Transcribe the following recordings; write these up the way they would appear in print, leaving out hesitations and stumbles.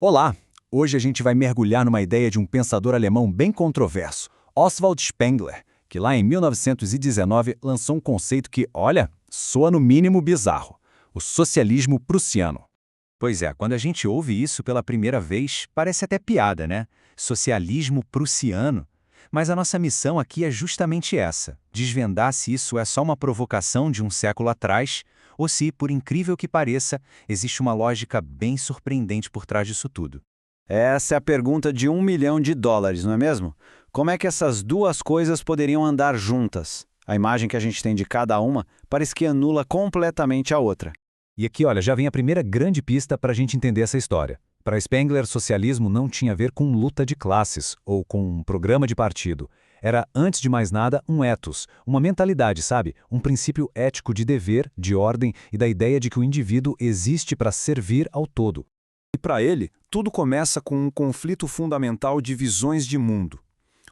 Olá! Hoje a gente vai mergulhar numa ideia de um pensador alemão bem controverso, Oswald Spengler, que lá em 1919 lançou um conceito que, olha, soa no mínimo bizarro: o socialismo prussiano. Pois é, quando a gente ouve isso pela primeira vez, parece até piada, né? Socialismo prussiano. Mas a nossa missão aqui é justamente essa: desvendar se isso é só uma provocação de um século atrás, ou se, por incrível que pareça, existe uma lógica bem surpreendente por trás disso tudo. Essa é a pergunta de US$ 1 milhão, não é mesmo? Como é que essas duas coisas poderiam andar juntas? A imagem que a gente tem de cada uma parece que anula completamente a outra. E aqui, olha, já vem a primeira grande pista para a gente entender essa história. Para Spengler, socialismo não tinha a ver com luta de classes ou com um programa de partido. Era, antes de mais nada, um ethos, uma mentalidade, sabe? Um princípio ético de dever, de ordem e da ideia de que o indivíduo existe para servir ao todo. E para ele, tudo começa com um conflito fundamental de visões de mundo.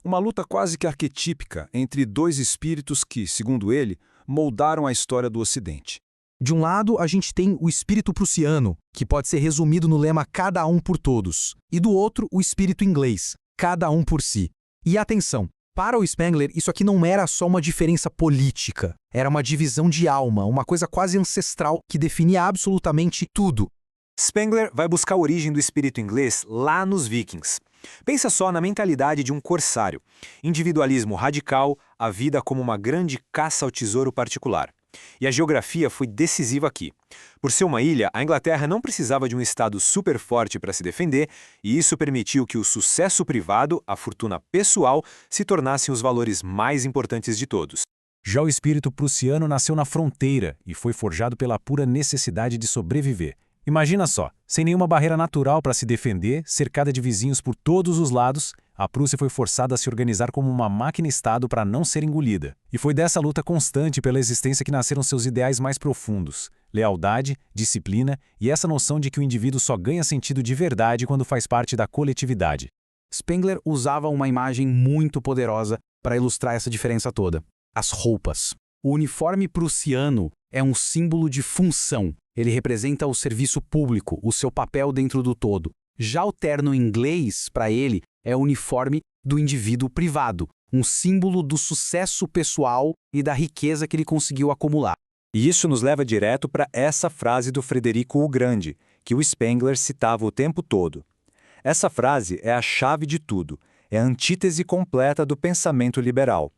Uma luta quase que arquetípica entre dois espíritos que, segundo ele, moldaram a história do Ocidente. De um lado, a gente tem o espírito prussiano, que pode ser resumido no lema cada um por todos, e do outro, o espírito inglês, cada um por si. E atenção, para o Spengler, isso aqui não era só uma diferença política, era uma divisão de alma, uma coisa quase ancestral que definia absolutamente tudo. Spengler vai buscar a origem do espírito inglês lá nos vikings. Pensa só na mentalidade de um corsário. Individualismo radical, a vida como uma grande caça ao tesouro particular. E a geografia foi decisiva aqui. Por ser uma ilha, a Inglaterra não precisava de um estado super forte para se defender, e isso permitiu que o sucesso privado, a fortuna pessoal, se tornassem os valores mais importantes de todos. Já o espírito prussiano nasceu na fronteira e foi forjado pela pura necessidade de sobreviver. Imagina só, sem nenhuma barreira natural para se defender, cercada de vizinhos por todos os lados, a Prússia foi forçada a se organizar como uma máquina-estado para não ser engolida. E foi dessa luta constante pela existência que nasceram seus ideais mais profundos: lealdade, disciplina e essa noção de que o indivíduo só ganha sentido de verdade quando faz parte da coletividade. Spengler usava uma imagem muito poderosa para ilustrar essa diferença toda: as roupas. O uniforme prussiano é um símbolo de função. Ele representa o serviço público, o seu papel dentro do todo. Já o terno inglês, para ele, é o uniforme do indivíduo privado, um símbolo do sucesso pessoal e da riqueza que ele conseguiu acumular. E isso nos leva direto para essa frase do Frederico o Grande, que o Spengler citava o tempo todo. Essa frase é a chave de tudo, é a antítese completa do pensamento liberal.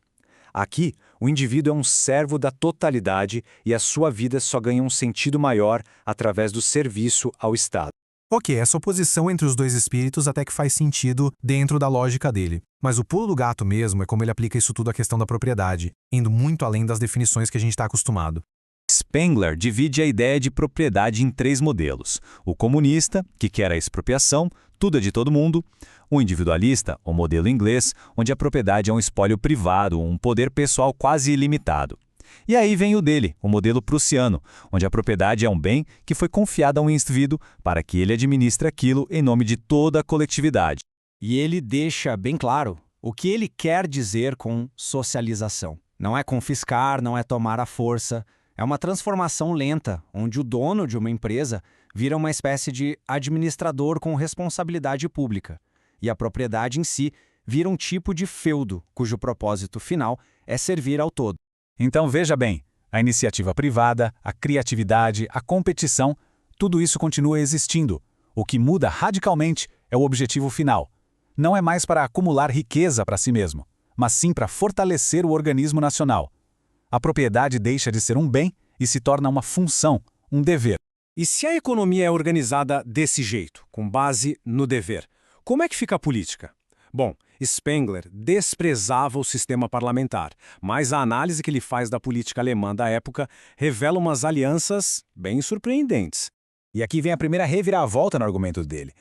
Aqui, o indivíduo é um servo da totalidade e a sua vida só ganha um sentido maior através do serviço ao Estado. Ok, essa oposição entre os dois espíritos até que faz sentido dentro da lógica dele. Mas o pulo do gato mesmo é como ele aplica isso tudo à questão da propriedade, indo muito além das definições que a gente está acostumado. Spengler divide a ideia de propriedade em 3 modelos: o comunista, que quer a expropriação, tudo é de todo mundo; o individualista, o modelo inglês, onde a propriedade é um espólio privado, um poder pessoal quase ilimitado. E aí vem o dele, o modelo prussiano, onde a propriedade é um bem que foi confiado a um indivíduo para que ele administre aquilo em nome de toda a coletividade. E ele deixa bem claro o que ele quer dizer com socialização. Não é confiscar, não é tomar à força. É uma transformação lenta, onde o dono de uma empresa vira uma espécie de administrador com responsabilidade pública. E a propriedade em si vira um tipo de feudo, cujo propósito final é servir ao todo. Então veja bem, a iniciativa privada, a criatividade, a competição, tudo isso continua existindo. O que muda radicalmente é o objetivo final. Não é mais para acumular riqueza para si mesmo, mas sim para fortalecer o organismo nacional. A propriedade deixa de ser um bem e se torna uma função, um dever. E se a economia é organizada desse jeito, com base no dever, como é que fica a política? Bom, Spengler desprezava o sistema parlamentar, mas a análise que ele faz da política alemã da época revela umas alianças bem surpreendentes. E aqui vem a primeira reviravolta no argumento dele.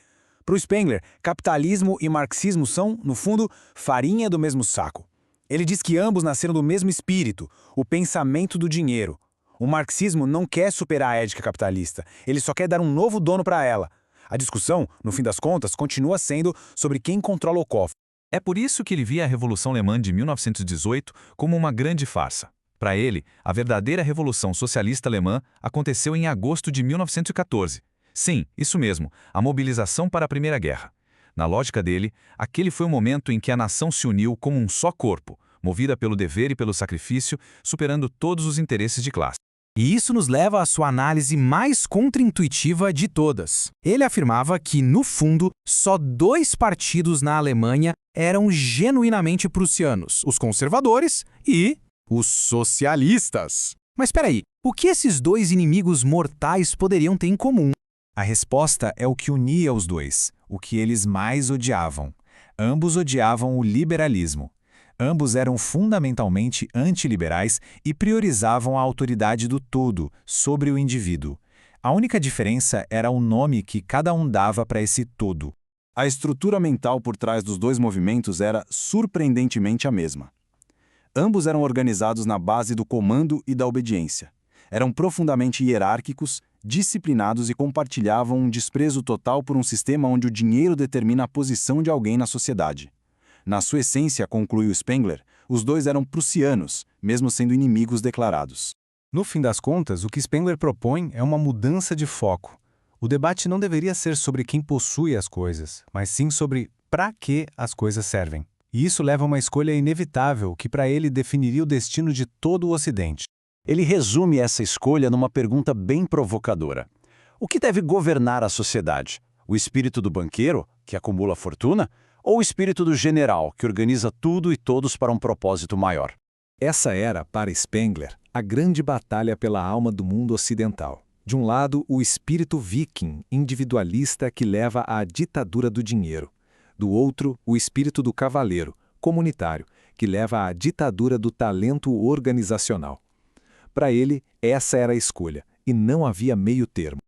Para o Spengler, capitalismo e marxismo são, no fundo, farinha do mesmo saco. Ele diz que ambos nasceram do mesmo espírito, o pensamento do dinheiro. O marxismo não quer superar a ética capitalista, ele só quer dar um novo dono para ela. A discussão, no fim das contas, continua sendo sobre quem controla o cofre. É por isso que ele via a Revolução Alemã de 1918 como uma grande farsa. Para ele, a verdadeira Revolução Socialista Alemã aconteceu em agosto de 1914. Sim, isso mesmo, a mobilização para a Primeira Guerra. Na lógica dele, aquele foi o momento em que a nação se uniu como um só corpo, movida pelo dever e pelo sacrifício, superando todos os interesses de classe. E isso nos leva à sua análise mais contraintuitiva de todas. Ele afirmava que, no fundo, só 2 partidos na Alemanha eram genuinamente prussianos, os conservadores e os socialistas. Mas espera aí, o que esses 2 inimigos mortais poderiam ter em comum? A resposta é o que unia os dois, o que eles mais odiavam. Ambos odiavam o liberalismo. Ambos eram fundamentalmente antiliberais e priorizavam a autoridade do todo sobre o indivíduo. A única diferença era o nome que cada um dava para esse todo. A estrutura mental por trás dos dois movimentos era surpreendentemente a mesma. Ambos eram organizados na base do comando e da obediência. Eram profundamente hierárquicos, disciplinados e compartilhavam um desprezo total por um sistema onde o dinheiro determina a posição de alguém na sociedade. Na sua essência, conclui o Spengler, os dois eram prussianos, mesmo sendo inimigos declarados. No fim das contas, o que Spengler propõe é uma mudança de foco. O debate não deveria ser sobre quem possui as coisas, mas sim sobre para que as coisas servem. E isso leva a uma escolha inevitável que para ele definiria o destino de todo o Ocidente. Ele resume essa escolha numa pergunta bem provocadora. O que deve governar a sociedade? O espírito do banqueiro, que acumula fortuna? Ou o espírito do general, que organiza tudo e todos para um propósito maior? Essa era, para Spengler, a grande batalha pela alma do mundo ocidental. De um lado, o espírito viking, individualista que leva à ditadura do dinheiro. Do outro, o espírito do cavaleiro, comunitário, que leva à ditadura do talento organizacional. Para ele, essa era a escolha, e não havia meio termo.